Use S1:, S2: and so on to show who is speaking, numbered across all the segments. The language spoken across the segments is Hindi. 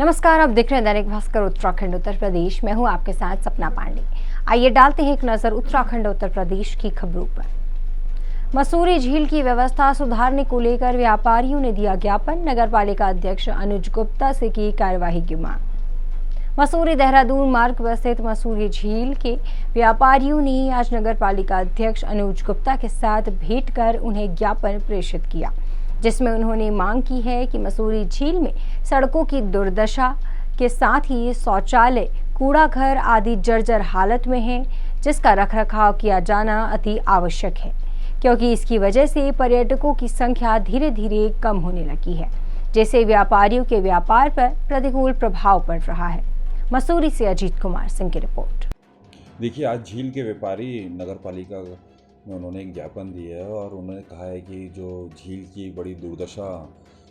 S1: नमस्कार, आप देख रहे हैं दैनिक भास्कर उत्तराखंड उत्तर प्रदेश। मैं हूं आपके साथ सपना पांडे। आइए डालते हैं एक नजर उत्तराखंड उत्तर प्रदेश की खबरों पर। मसूरी झील की व्यवस्था सुधारने को लेकर व्यापारियों ने दिया ज्ञापन। नगरपालिका अध्यक्ष अनुज गुप्ता से की कार्यवाही की मांग। मसूरी देहरादून मार्ग पर स्थित मसूरी झील के व्यापारियों ने आज नगरपालिका अध्यक्ष अनुज गुप्ता के साथ भेंट कर उन्हें ज्ञापन प्रेषित किया, जिसमें उन्होंने मांग की है कि मसूरी झील में सड़कों की दुर्दशा के साथ ही शौचालय, कूड़ा घर आदि जर्जर हालत में है, जिसका रखरखाव किया जाना अति आवश्यक है, क्योंकि इसकी वजह से पर्यटकों की संख्या धीरे धीरे कम होने लगी है, जिससे व्यापारियों के व्यापार पर प्रतिकूल प्रभाव पड़ रहा है। मसूरी से अजीत कुमार सिंह की रिपोर्ट।
S2: देखिए, आज झील के व्यापारी नगर पालिका में उन्होंने एक ज्ञापन दिया है और उन्होंने कहा है कि जो झील की बड़ी दुर्दशा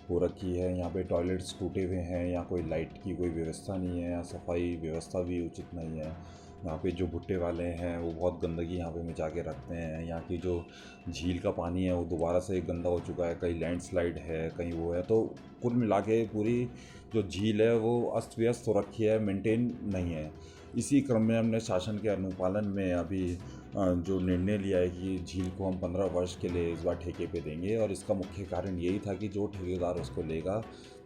S2: हो रखी है, यहाँ पे टॉयलेट्स टूटे हुए हैं, यहाँ कोई लाइट की कोई व्यवस्था नहीं है, यहाँ सफाई व्यवस्था भी उचित नहीं है। यहाँ पे जो भुट्टे वाले हैं वो बहुत गंदगी यहाँ पे मचा के रखते हैं। यहाँ की जो झील का पानी है वो दोबारा से गंदा हो चुका है, कहीं लैंडस्लाइड है, कहीं वो है। तो कुल मिला के पूरी जो झील है वो अस्त व्यस्त हो रखी है, मेंटेन नहीं है। इसी क्रम में हमने शासन के अनुपालन में अभी जो निर्णय लिया है कि झील को हम 15 वर्ष के लिए इस बार ठेके पे देंगे, और इसका मुख्य कारण यही था कि जो ठेकेदार उसको लेगा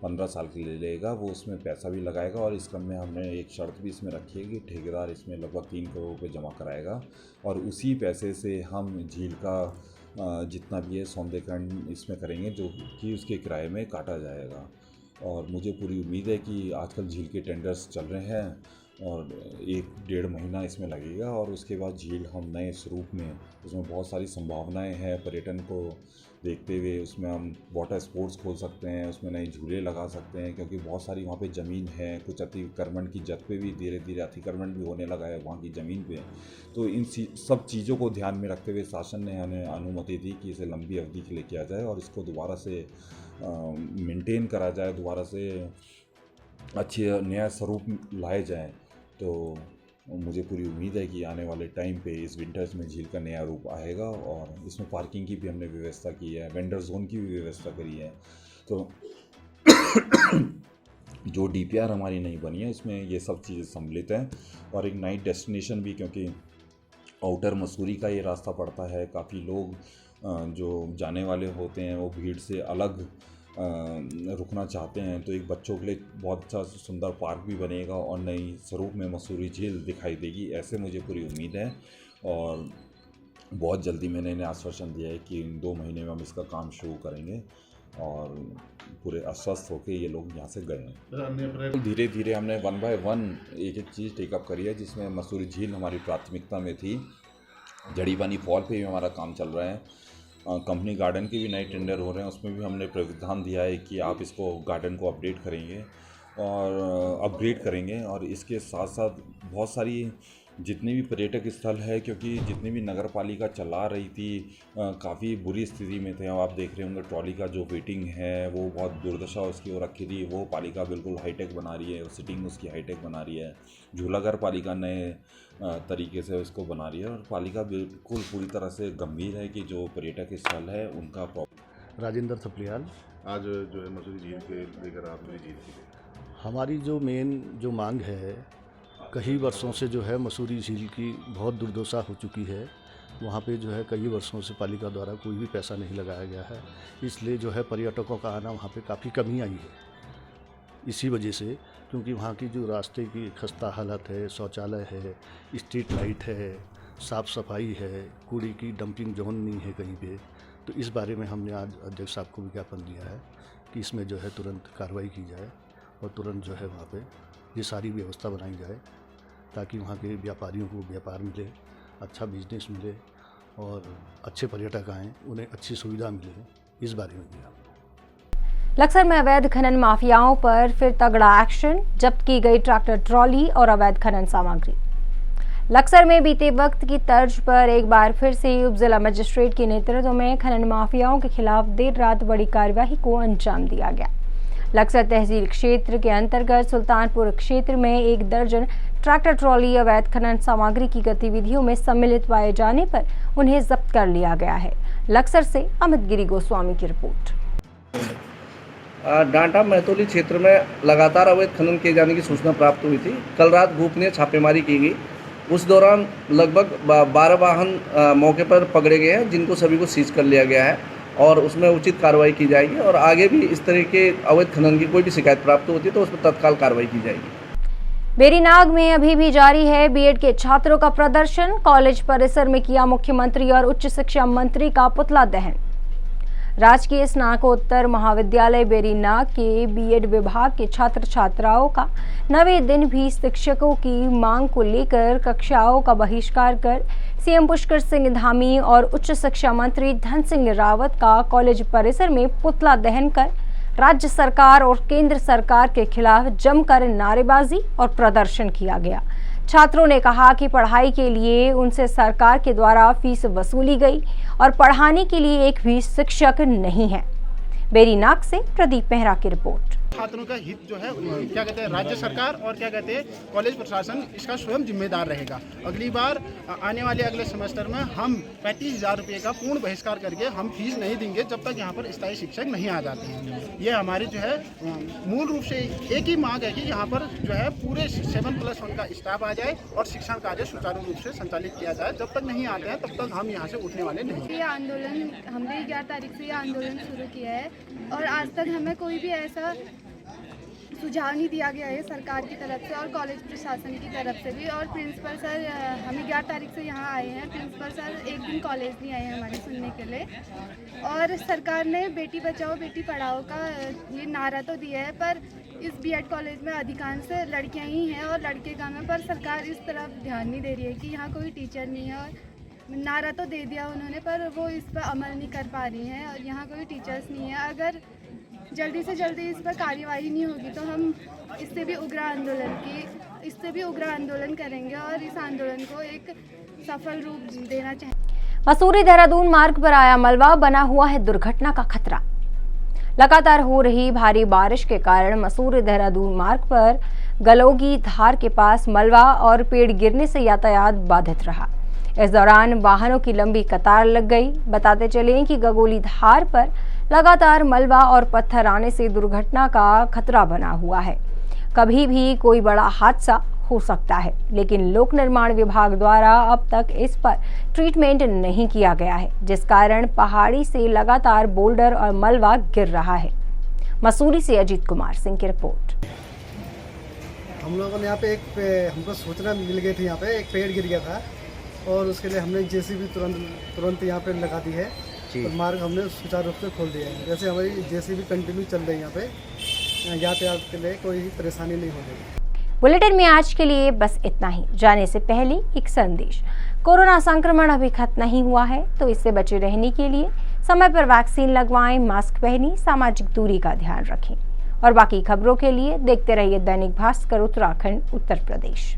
S2: 15 साल के लिए लेगा, वो उसमें पैसा भी लगाएगा। और इस क्रम में हमने एक शर्त भी इसमें रखी है कि ठेकेदार इसमें लगभग 3 करोड़ रुपये जमा कराएगा, और उसी पैसे से हम झील का जितना भी है सौंदर्यीकरण इसमें करेंगे, जो कि उसके किराए में काटा जाएगा। और मुझे पूरी उम्मीद है कि आजकल झील के टेंडर्स चल रहे हैं और 1-1.5 महीना इसमें लगेगा, और उसके बाद झील हम नए स्वरूप में, उसमें बहुत सारी संभावनाएं हैं पर्यटन को देखते हुए। उसमें हम वाटर स्पोर्ट्स खोल सकते हैं, उसमें नए झूले लगा सकते हैं, क्योंकि बहुत सारी वहाँ पे ज़मीन है। कुछ अतिक्रमण की जद पे भी धीरे धीरे अतिक्रमण भी होने लगा है वहाँ की ज़मीन पे। तो इन सब चीज़ों को ध्यान में रखते हुए शासन ने हमें अनुमति दी कि इसे लंबी अवधि के लिए किया जाए और इसको दोबारा से मेंटेन करा जाए, दोबारा से अच्छे नया स्वरूप लाए जाएँ। तो मुझे पूरी उम्मीद है कि आने वाले टाइम पे इस विंटर्स में झील का नया रूप आएगा, और इसमें पार्किंग की भी हमने व्यवस्था की है, वेंडर जोन की भी व्यवस्था करी है। तो जो DPR हमारी नहीं बनी है उसमें ये सब चीज़ें सम्मिलित हैं, और एक नाइट डेस्टिनेशन भी, क्योंकि आउटर मसूरी का ये रास्ता पड़ता है। काफ़ी लोग जो जाने वाले होते हैं वो भीड़ से अलग रुकना चाहते हैं, तो एक बच्चों के लिए बहुत अच्छा सुंदर पार्क भी बनेगा और नई स्वरूप में मसूरी झील दिखाई देगी, ऐसे मुझे पूरी उम्मीद है। और बहुत जल्दी मैंने इन्हें आश्वासन दिया है कि इन 2 महीने में हम इसका काम शुरू करेंगे, और पूरे आश्वस्त होकर ये लोग यहाँ से गए हैं। धीरे धीरे हमने 1 बाय 1 एक चीज़ टेकअप करी है, जिसमें मसूरी झील हमारी प्राथमिकता में थी। जड़ी पानी फॉल पे भी हमारा काम चल रहा है। कंपनी गार्डन के भी नए टेंडर हो रहे हैं, उसमें भी हमने प्रावधान दिया है कि आप इसको गार्डन को अपडेट करेंगे और अपग्रेड करेंगे। और इसके साथ साथ बहुत सारी जितने भी पर्यटक स्थल है, क्योंकि जितनी भी नगर पालिका चला रही थी काफ़ी बुरी स्थिति में थे। अब आप देख रहे होंगे ट्रॉली का जो वेटिंग है वो बहुत दुर्दशा उसकी हो रखी थी, वो पालिका बिल्कुल हाईटेक बना रही है, सीटिंग उसकी हाईटेक बना रही है। झूलाघर पालिका नए तरीके से उसको बना रही है, और पालिका बिल्कुल पूरी तरह से गंभीर है कि जो पर्यटक स्थल है उनका
S3: राजेंद्र थपलियाल।
S4: आज जो है मसूरी झील के लेकर आप झील की
S3: हमारी जो मेन जो मांग है, कई वर्षों से जो है मसूरी झील की बहुत दुर्दशा हो चुकी है। वहाँ पे जो है कई वर्षों से पालिका द्वारा कोई भी पैसा नहीं लगाया गया है, इसलिए जो है पर्यटकों का आना वहाँ पे काफ़ी कमी आई है। इसी वजह से, क्योंकि वहाँ की जो रास्ते की खस्ता हालत है, शौचालय है, स्ट्रीट लाइट है, साफ़ सफाई है, कूड़े की डंपिंग जोन नहीं है कहीं पे। तो इस बारे में हमने आज अध्यक्ष साहब को विज्ञापन दिया है कि इसमें जो है तुरंत कार्रवाई की जाए, और तुरंत जो है वहाँ पे ये सारी व्यवस्था बनाई जाए, ताकि वहाँ के व्यापारियों को व्यापार मिले, अच्छा बिजनेस मिले, और अच्छे पर्यटक आएँ, उन्हें अच्छी सुविधा मिले। इस बारे में दिया।
S1: लक्सर में अवैध खनन माफियाओं पर फिर तगड़ा एक्शन, जब्त की गई ट्रैक्टर ट्रॉली और अवैध खनन सामग्री। लक्सर में बीते वक्त की तर्ज पर एक बार फिर से उप जिला मजिस्ट्रेट के नेतृत्व में खनन माफियाओं के खिलाफ देर रात बड़ी कार्यवाही को अंजाम दिया गया। लक्सर तहसील क्षेत्र के अंतर्गत सुल्तानपुर क्षेत्र में 1 दर्जन ट्रैक्टर ट्रॉली अवैध खनन सामग्री की गतिविधियों में सम्मिलित पाए जाने पर उन्हें जब्त कर लिया गया है। लक्सर से अमित गिरी गोस्वामी की रिपोर्ट।
S5: डांटा महतौली क्षेत्र में लगातार अवैध खनन किए जाने की सूचना प्राप्त हुई थी। कल रात गोपनीय छापेमारी की गई। उस दौरान लगभग 12 वाहन मौके पर पकड़े गए हैं, जिनको सभी को सीज कर लिया गया है और उसमें उचित कार्रवाई की जाएगी। और आगे भी इस तरह के अवैध खनन की कोई भी शिकायत प्राप्त होती है तो उस पर तत्काल कार्रवाई की जाएगी।
S1: बेरीनाग में अभी भी जारी है बीएड के छात्रों का प्रदर्शन। कॉलेज परिसर में किया मुख्यमंत्री और उच्च शिक्षा मंत्री का पुतला दहन। राजकीय स्नातकोत्तर महाविद्यालय बेरीनाग के बीएड विभाग के छात्र छात्राओं का नवें दिन भी शिक्षकों की मांग को लेकर कक्षाओं का बहिष्कार कर सीएम पुष्कर सिंह धामी और उच्च शिक्षा मंत्री धन सिंह रावत का कॉलेज परिसर में पुतला दहन कर राज्य सरकार और केंद्र सरकार के खिलाफ जमकर नारेबाजी और प्रदर्शन किया गया। छात्रों ने कहा कि पढ़ाई के लिए उनसे सरकार के द्वारा फीस वसूली गई और पढ़ाने के लिए एक भी शिक्षक नहीं है। बेरीनाग से प्रदीप मेहरा की रिपोर्ट।
S6: छात्रों का हित जो है क्या कहते हैं राज्य सरकार और क्या कहते हैं कॉलेज प्रशासन इसका स्वयं जिम्मेदार रहेगा। अगली बार आने वाले अगले सेमेस्टर में हम 35,000 रुपये का पूर्ण बहिष्कार करके हम फीस नहीं देंगे जब तक यहाँ पर स्थायी शिक्षक नहीं आ जाते हैं। ये हमारी जो है मूल रूप से एक ही मांग है कि यहाँ पर जो है पूरे 7+1 का स्टाफ आ जाए और शिक्षण कार्य सुचारू रूप से संचालित किया जाए। जब तक नहीं आते हैं तब तक हम यहाँ से उठने वाले नहीं।
S7: ये आंदोलन हमने 11 तारीख से ये आंदोलन शुरू किया है और आज तक हमें कोई भी ऐसा सुझाव नहीं दिया गया है सरकार की तरफ से और कॉलेज प्रशासन की तरफ से भी। और प्रिंसिपल सर हम 11 तारीख से यहाँ आए हैं, प्रिंसिपल सर एक दिन कॉलेज नहीं आए हैं हमारे सुनने के लिए। और सरकार ने बेटी बचाओ बेटी पढ़ाओ का ये नारा तो दिया है, पर इस बीएड कॉलेज में अधिकांश लड़कियाँ ही हैं और लड़के कम हैं, पर सरकार इस तरफ ध्यान नहीं दे रही है कि यहाँ कोई टीचर नहीं है। और नारा तो दे दिया उन्होंने पर वो इस पर अमल नहीं कर पा रही हैं और यहाँ कोई टीचर्स नहीं है। अगर जल्दी से जल्दी इस पर कार्यवाही नहीं होगी तो हम इससे भी उग्र आंदोलन करेंगे और इस आंदोलन को एक सफल रूप देना चाहेंगे।
S1: मसूरी देहरादून मार्ग पर आया मलबा, बना हुआ है दुर्घटना का खतरा। लगातार हो रही भारी बारिश के कारण मसूरी देहरादून मार्ग पर गलोगी धार के पास मलबा और पेड़ गिरने से यातायात बाधित रहा। इस दौरान वाहनों की लंबी कतार लग गई। बताते चले कि गगोली धार पर लगातार मलबा और पत्थर आने से दुर्घटना का खतरा बना हुआ है। कभी भी कोई बड़ा हादसा हो सकता है, लेकिन लोक निर्माण विभाग द्वारा अब तक इस पर ट्रीटमेंट नहीं किया गया है, जिस कारण पहाड़ी से लगातार बोल्डर और मलबा गिर रहा है। मसूरी से अजीत कुमार सिंह की रिपोर्ट।
S8: हम लोगों ने यहाँ पे हमको सूचना मिल गई थी, यहाँ पे एक पेड़ गिर गया था और उसके लिए हमने जेसीबी तुरंत यहाँ पे लगा दी है और मार्ग हमने सुचारू रूप से खोल दिया है। जैसे हमारी जेसीबी कंटिन्यू चल रही है, यहाँ पे यातायात के लिए कोई परेशानी नहीं होगी।
S1: बुलेटिन में आज के लिए बस इतना ही। जाने से पहले एक संदेश। कोरोना संक्रमण अभी खत्म नहीं हुआ है, तो इससे बचे रहने के लिए समय पर वैक्सीन लगवाएं, मास्क पहनें, सामाजिक दूरी का ध्यान रखें और बाकी खबरों के लिए देखते रहिए दैनिक भास्कर उत्तराखंड उत्तर प्रदेश।